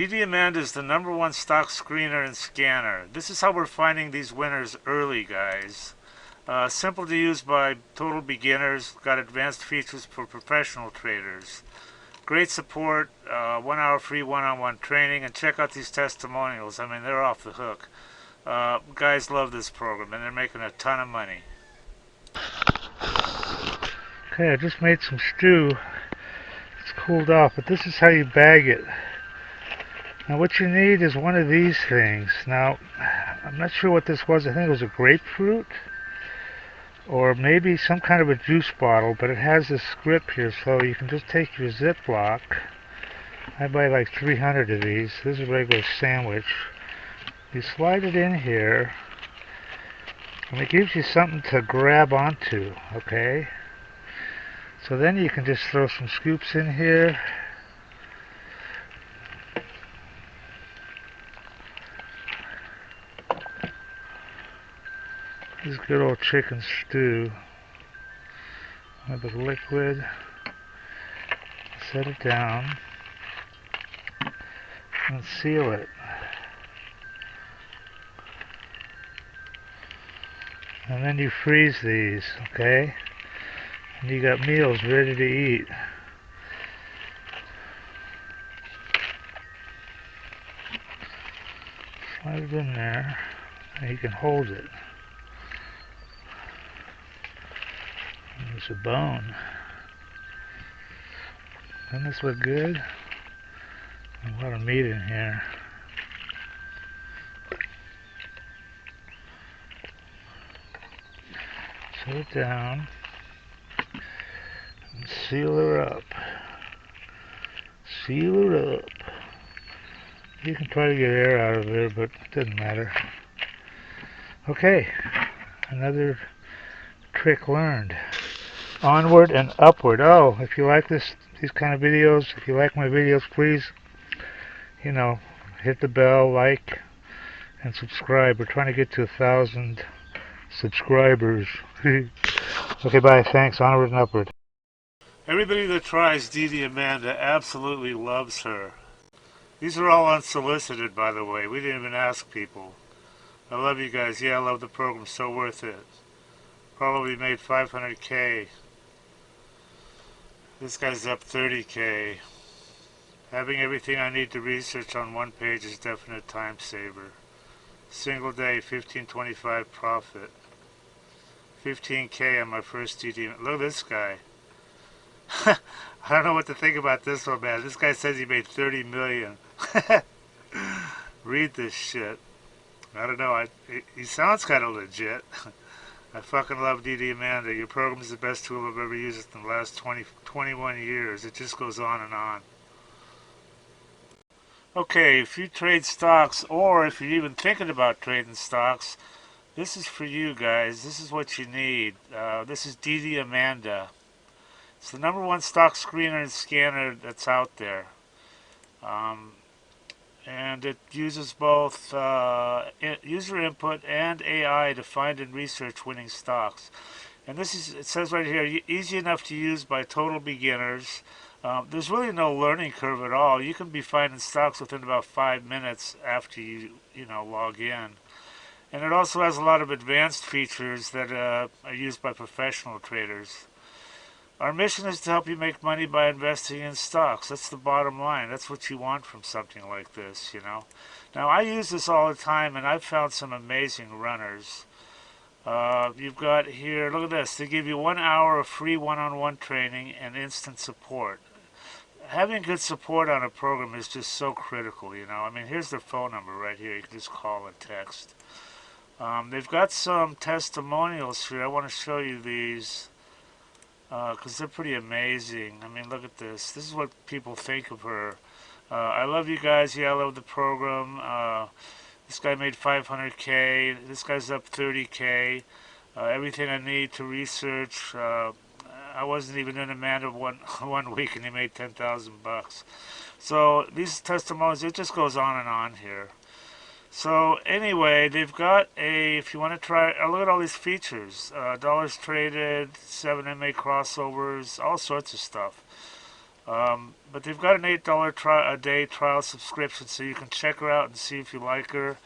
DDAmanda is the #1 stock screener and scanner. This is how we're finding these winners early, guys. Simple to use by total beginners. Got advanced features for professional traders. Great support, 1 hour free one-on-one training, and check out these testimonials. I mean, they're off the hook. Guys love this program, and they're making a ton of money. Okay, I just made some stew. It's cooled off, but this is how you bag it. Now what you need is one of these things. Now, I'm not sure what this was. I think it was a grapefruit or maybe some kind of a juice bottle, but it has this grip here, so you can just take your Ziploc. I buy like 300 of these. This is a regular sandwich. You slide it in here, and it gives you something to grab onto, okay? So then you can just throw some scoops in here. This is good old chicken stew. With the liquid. Set it down. And seal it. And then you freeze these, okay? And you got meals ready to eat. Slide it in there, and you can hold it. There's a bone. Doesn't this look good? A lot of meat in here. Set it down and seal her up. Seal her up. You can try to get air out of there, but it doesn't matter. Okay, another trick learned. Onward and upward. Oh, if you like these kind of videos, if you like my videos, please, hit the bell, like, and subscribe. We're trying to get to 1,000 subscribers. Okay, bye. Thanks. Onward and upward. Everybody that tries DDAmanda absolutely loves her. These are all unsolicited, by the way. We didn't even ask people. I love you guys. Yeah, I love the program. So worth it. Probably made 500K. This guy's up 30K. Having everything I need to research on one page is definite time saver. Single day, 1525 profit. 15K on my first DD. Look at this guy. I don't know what to think about this one, man. This guy says he made 30 million. Read this shit. I don't know. He sounds kind of legit. I fucking love DDAmanda. Your program is the best tool I've ever used in the last 21 years. It just goes on and on. Okay, if you trade stocks, or if you're even thinking about trading stocks, this is for you guys. This is what you need. This is DDAmanda. It's the #1 stock screener and scanner that's out there. And it uses both user input and AI to find and research winning stocks. And it says right here, easy enough to use by total beginners. There's really no learning curve at all. You can be finding stocks within about 5 minutes after you log in. And it also has a lot of advanced features that are used by professional traders. Our mission is to help you make money by investing in stocks. That's the bottom line. That's what you want from something like this, Now, I use this all the time, and I've found some amazing runners. You've got here, look at this. They give you 1 hour of free one-on-one training and instant support. Having good support on a program is just so critical, I mean, here's their phone number right here. You can just call and text. They've got some testimonials here. I want to show you these. Because they're pretty amazing. I mean, look at this. This is what people think of her. I love you guys. Yeah, I love the program. This guy made 500K. This guy's up 30K. Everything I need to research. I wasn't even in Amanda one week, and he made 10,000 bucks. So these testimonials, it just goes on and on here. So anyway, they've got if you want to try, look at all these features. Dollars traded, 7 MA crossovers, all sorts of stuff. But they've got an $8 a day trial subscription, so you can check her out and see if you like her.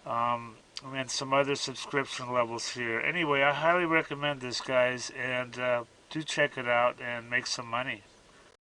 And some other subscription levels here. Anyway, I highly recommend this, guys, and do check it out and make some money.